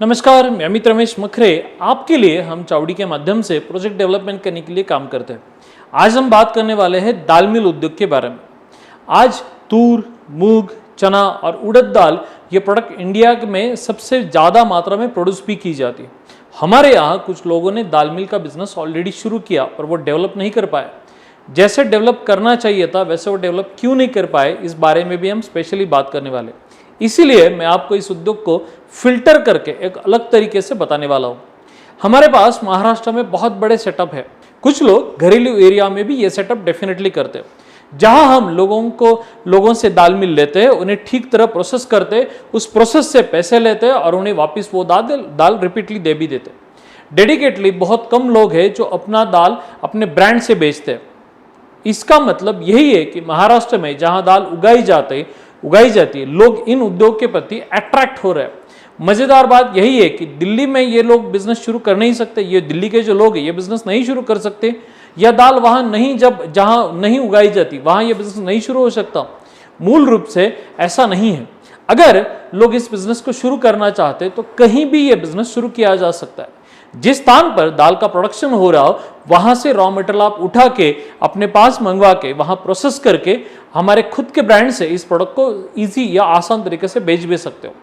नमस्कार, मैं अमित रमेश मखरे। आपके लिए हम चावड़ी के माध्यम से प्रोजेक्ट डेवलपमेंट करने के लिए काम करते हैं। आज हम बात करने वाले हैं दाल मिल उद्योग के बारे में। आज तूर, मूंग, चना और उड़द दाल ये प्रोडक्ट इंडिया में सबसे ज़्यादा मात्रा में प्रोड्यूस भी की जाती है। हमारे यहाँ कुछ लोगों ने दाल मिल का बिजनेस ऑलरेडी शुरू किया पर वो डेवलप नहीं कर पाए। जैसे डेवलप करना चाहिए था वैसे वो डेवलप क्यों नहीं कर पाए, इस बारे में भी हम स्पेशली बात करने वाले। इसीलिए मैं आपको इस उद्योग को फिल्टर करके एक अलग तरीके से बताने वाला हूँ। हमारे पास महाराष्ट्र में बहुत बड़े सेटअप है। कुछ लोग घरेलू एरिया में भी ये सेटअप डेफिनेटली करते हैं, जहां हम लोगों से दाल मिल लेते हैं, उन्हें ठीक तरह प्रोसेस करते, उस प्रोसेस से पैसे लेते और उन्हें वापस वो दाल रिपीटली दे भी देते। डेडिकेटली बहुत कम लोग हैं जो अपना दाल अपने ब्रांड से बेचते हैं। इसका मतलब यही है कि महाराष्ट्र में जहां दाल उगाई जाती है, लोग इन उद्योग के प्रति अट्रैक्ट हो रहे हैं। मजेदार बात यही है कि दिल्ली में ये लोग बिजनेस शुरू कर नहीं सकते। ये दिल्ली के जो लोग हैं ये बिजनेस नहीं शुरू कर सकते, या दाल वहां नहीं, जहां नहीं उगाई जाती वहां ये बिजनेस नहीं शुरू हो सकता। मूल रूप से ऐसा नहीं है। अगर लोग इस बिजनेस को शुरू करना चाहते तो कहीं भी ये बिजनेस शुरू किया जा सकता है। जिस स्थान पर दाल का प्रोडक्शन हो रहा हो वहां से रॉ मटेरियल आप उठा के अपने पास मंगवा के वहां प्रोसेस करके हमारे खुद के ब्रांड से इस प्रोडक्ट को इजी या आसान तरीके से बेच भी सकते हो।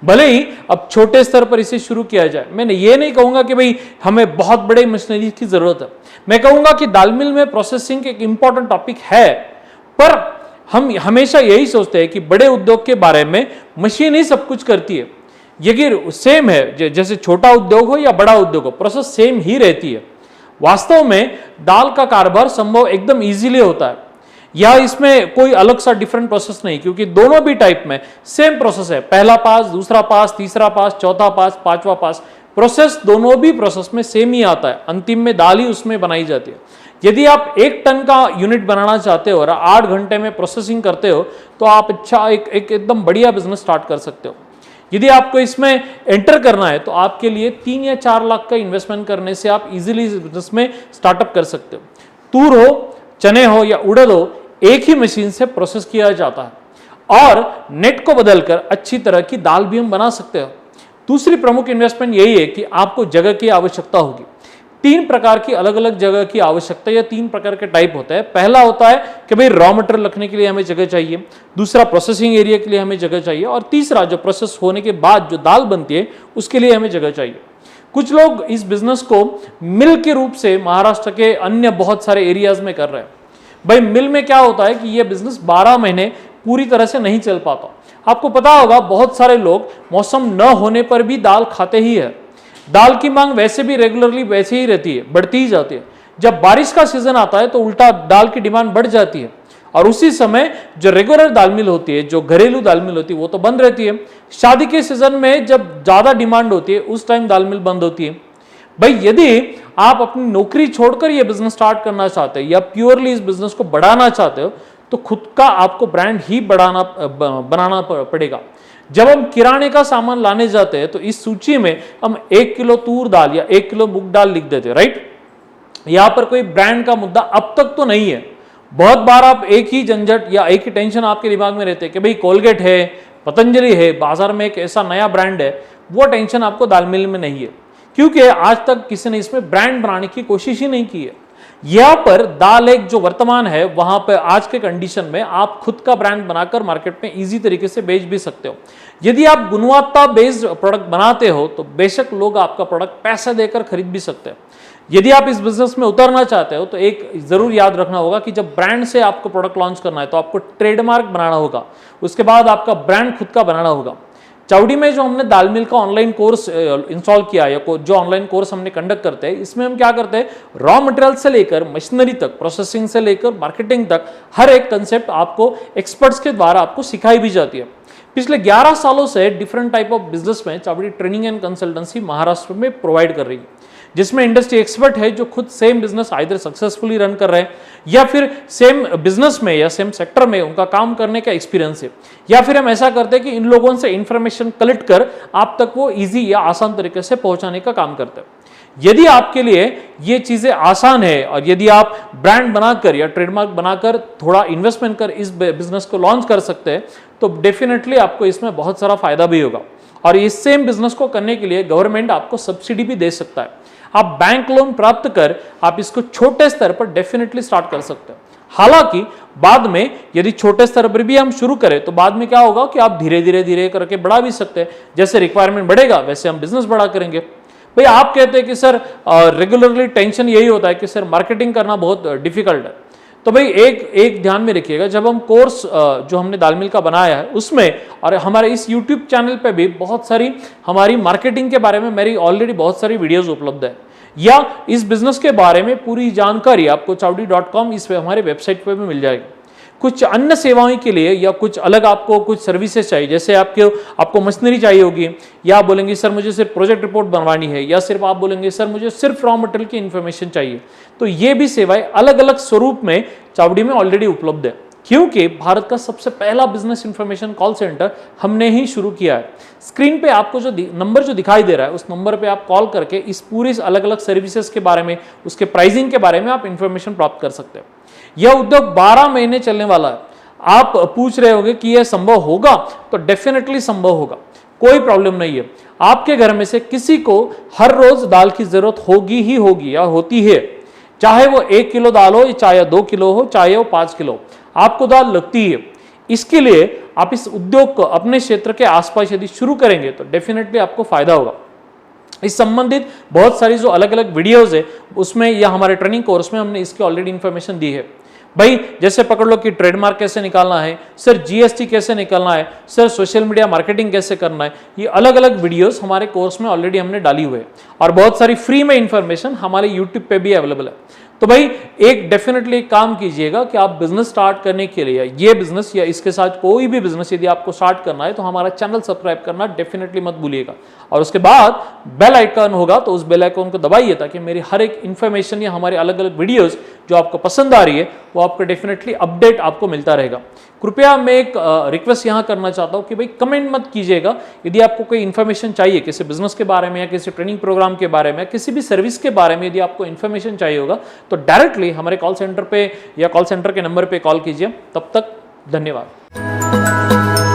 भले ही अब छोटे स्तर पर इसे शुरू किया जाए, मैं ये नहीं कहूंगा कि भाई हमें बहुत बड़े मशीनरी की जरूरत है। मैं कहूंगा कि दाल मिल में प्रोसेसिंग एक इंपॉर्टेंट टॉपिक है, पर हम हमेशा यही सोचते हैं कि बड़े उद्योग के बारे में मशीन ही सब कुछ करती है। ये सेम है, जैसे छोटा उद्योग हो या बड़ा उद्योग हो, प्रोसेस सेम ही रहती है। वास्तव में दाल का कारोबार संभव एकदम इजीली होता है, या इसमें कोई अलग सा डिफरेंट प्रोसेस नहीं, क्योंकि दोनों भी टाइप में सेम प्रोसेस है। पहला पास, दूसरा पास, तीसरा पास, चौथा पास, पांचवा पास, प्रोसेस दोनों भी प्रोसेस में सेम ही आता है। अंतिम में दाल ही उसमें बनाई जाती है। यदि आप 1 टन का यूनिट बनाना चाहते हो और 8 घंटे में प्रोसेसिंग करते हो तो आप अच्छा एक एकदम बढ़िया बिजनेस स्टार्ट कर सकते हो। यदि आपको इसमें एंटर करना है तो आपके लिए 3 या 4 लाख का इन्वेस्टमेंट करने से आप इजीली इस बिजनेस में स्टार्टअप कर सकते हो। तूर हो, चने हो या उड़द हो, एक ही मशीन से प्रोसेस किया जाता है और नेट को बदलकर अच्छी तरह की दाल भी हम बना सकते हो। दूसरी प्रमुख इन्वेस्टमेंट यही है कि आपको जगह की आवश्यकता होगी। 3 प्रकार की अलग अलग जगह की आवश्यकता या 3 प्रकार के टाइप होता है। पहला होता है कि भाई रॉ मटेरियल रखने के लिए हमें जगह चाहिए, दूसरा प्रोसेसिंग एरिया के लिए हमें जगह चाहिए, और तीसरा जो प्रोसेस होने के बाद जो दाल बनती है उसके लिए हमें जगह चाहिए। कुछ लोग इस बिजनेस को मिल के रूप से महाराष्ट्र के अन्य बहुत सारे एरियाज में कर रहे हैं। भाई मिल में क्या होता है कि यह बिजनेस 12 महीने पूरी तरह से नहीं चल पाता। आपको पता होगा बहुत सारे लोग मौसम न होने पर भी दाल खाते ही है। दाल की मांग वैसे भी रेगुलरली वैसे ही रहती है, बढ़ती ही जाती है। जब बारिश का सीजन आता है तो उल्टा दाल की डिमांड बढ़ जाती है, और उसी समय जो रेगुलर दाल मिल होती है, जो घरेलू दाल मिल होती है, वो तो बंद रहती है। शादी के सीजन में जब ज्यादा डिमांड होती है उस टाइम दाल मिल बंद होती है। भाई यदि आप अपनी नौकरी छोड़कर यह बिजनेस स्टार्ट करना चाहते हैं या प्योरली इस बिजनेस को बढ़ाना चाहते हो तो खुद का आपको ब्रांड ही बनाना पड़ेगा। जब हम किराने का सामान लाने जाते हैं तो इस सूची में हम 1 किलो तूर दाल या 1 किलो मूंग दाल लिख देते हैं, राइट। यहां पर कोई ब्रांड का मुद्दा अब तक तो नहीं है। बहुत बार आप एक ही झंझट या एक ही टेंशन आपके दिमाग में रहते हैं कि भाई कोलगेट है, पतंजलि है, बाजार में एक ऐसा नया ब्रांड है। वो टेंशन आपको दाल मिल में नहीं है, क्योंकि आज तक किसी ने इसमें ब्रांड बनाने की कोशिश ही नहीं की है। यहां पर दाल एक जो वर्तमान है वहां पर आज के कंडीशन में आप खुद का ब्रांड बनाकर मार्केट में इजी तरीके से बेच भी सकते हो। यदि आप गुणवत्ता बेस्ड प्रोडक्ट बनाते हो तो बेशक लोग आपका प्रोडक्ट पैसे देकर खरीद भी सकते हैं। यदि आप इस बिजनेस में उतरना चाहते हो तो एक जरूर याद रखना होगा कि जब ब्रांड से आपको प्रोडक्ट लॉन्च करना है तो आपको ट्रेडमार्क बनाना होगा, उसके बाद आपका ब्रांड खुद का बनाना होगा। चावड़ी में जो हमने दाल मिल का ऑनलाइन कोर्स इंस्टॉल किया या जो ऑनलाइन कोर्स हमने कंडक्ट करते हैं, इसमें हम क्या करते हैं, रॉ मटेरियल से लेकर मशीनरी तक, प्रोसेसिंग से लेकर मार्केटिंग तक हर एक कंसेप्ट आपको एक्सपर्ट्स के द्वारा आपको सिखाई भी जाती है। पिछले 11 सालों से डिफरेंट टाइप ऑफ बिजनेस में चावड़ी ट्रेनिंग एंड कंसल्टेंसी महाराष्ट्र में प्रोवाइड कर रही है, जिसमें इंडस्ट्री एक्सपर्ट है जो खुद same business either successfully run कर रहे हैं या फिर सेम बिजनेस में या सेम सेक्टर में उनका काम करने का एक्सपीरियंस है, या फिर हम ऐसा करते हैं कि इन लोगों से इंफॉर्मेशन कलेक्ट कर आप तक वो इजी या आसान तरीके से पहुंचाने का काम करते हैं। यदि आपके लिए ये चीजें आसान है और यदि आप ब्रांड बनाकर या ट्रेडमार्क बनाकर थोड़ा इन्वेस्टमेंट कर इस बिजनेस को लॉन्च कर सकते हैं तो डेफिनेटली आपको इसमें बहुत सारा फायदा भी होगा। और इस सेम बिजनेस को करने के लिए गवर्नमेंट आपको सब्सिडी भी दे सकता है। आप बैंक लोन प्राप्त कर आप इसको छोटे स्तर पर डेफिनेटली स्टार्ट कर सकते हैं। हालांकि बाद में यदि छोटे स्तर पर भी हम शुरू करें तो बाद में क्या होगा कि आप धीरे धीरे करके बढ़ा भी सकते हैं। जैसे रिक्वायरमेंट बढ़ेगा वैसे हम बिजनेस बढ़ा करेंगे। भाई आप कहते हैं कि सर रेगुलरली टेंशन यही होता है कि सर मार्केटिंग करना बहुत डिफिकल्ट है। तो भाई एक ध्यान में रखिएगा, जब हम कोर्स जो हमने दाल मिल का बनाया है उसमें और हमारे इस यूट्यूब चैनल पे भी बहुत सारी हमारी मार्केटिंग के बारे में मेरी ऑलरेडी बहुत सारी वीडियोस उपलब्ध है, या इस बिजनेस के बारे में पूरी जानकारी आपको chowdy.com इस हमारे वेबसाइट पे भी मिल जाएगी। कुछ अन्य सेवाओं के लिए या कुछ अलग आपको कुछ सर्विसेज चाहिए, जैसे आपको मशीनरी चाहिए होगी, या आप बोलेंगे सर मुझे सिर्फ प्रोजेक्ट रिपोर्ट बनवानी है, या सिर्फ आप बोलेंगे सर मुझे सिर्फ रॉ मटेरियल की इन्फॉर्मेशन चाहिए, तो ये भी सेवाएं अलग अलग स्वरूप में चावड़ी में ऑलरेडी उपलब्ध है। क्योंकि भारत का सबसे पहला बिजनेस इंफॉर्मेशन कॉल सेंटर हमने ही शुरू किया है। स्क्रीन पे आपको जो नंबर जो दिखाई दे रहा है उस नंबर पे आप कॉल करके इस पूरी अलग अलग सर्विसेज के बारे में, उसके प्राइसिंग के बारे में आप इंफॉर्मेशन प्राप्त कर सकते हैं। यह उद्योग 12 महीने चलने वाला है। आप पूछ रहे होंगे कि यह संभव होगा, तो डेफिनेटली संभव होगा, कोई प्रॉब्लम नहीं है। आपके घर में से किसी को हर रोज दाल की जरूरत होगी ही होगी या होती है, चाहे वो 1 किलो दाल हो, चाहे 2 किलो हो, चाहे वो 5 किलो, आपको दाल लगती है। इसके लिए आप इस उद्योग को अपने क्षेत्र के आसपास यदि शुरू करेंगे तो डेफिनेटली आपको फायदा होगा। इस संबंधित बहुत सारी जो अलग अलग वीडियोस है उसमें या हमारे ट्रेनिंग कोर्स में हमने इसकी ऑलरेडी इंफॉर्मेशन दी है। भाई जैसे पकड़ लो कि ट्रेडमार्क कैसे निकालना है, सर जीएसटी कैसे निकालना है, सर सोशल मीडिया मार्केटिंग कैसे करना है, ये अलग अलग वीडियोस हमारे कोर्स में ऑलरेडी हमने डाली हुई है और बहुत सारी फ्री में इंफॉर्मेशन हमारे यूट्यूब पे भी अवेलेबल है। तो भाई एक डेफिनेटली एक काम कीजिएगा कि आप बिजनेस स्टार्ट करने के लिए ये बिजनेस या इसके साथ कोई भी बिजनेस यदि आपको स्टार्ट करना है तो हमारा चैनल सब्सक्राइब करना डेफिनेटली मत भूलिएगा, और उसके बाद बेल आइकन होगा तो उस बेल आइकन को दबाइए ताकि मेरी हर एक इन्फॉर्मेशन या हमारे अलग अलग वीडियोस जो आपको पसंद आ रही है वो आपको डेफिनेटली अपडेट आपको मिलता रहेगा। कृपया मैं एक रिक्वेस्ट यहाँ करना चाहता हूँ कि भाई कमेंट मत कीजिएगा। यदि आपको कोई इन्फॉर्मेशन चाहिए किसी बिजनेस के बारे में या किसी ट्रेनिंग प्रोग्राम के बारे में, किसी भी सर्विस के बारे में यदि आपको इन्फॉर्मेशन चाहिए होगा तो डायरेक्टली हमारे कॉल सेंटर पे या कॉल सेंटर के नंबर पे कॉल कीजिए। तब तक धन्यवाद।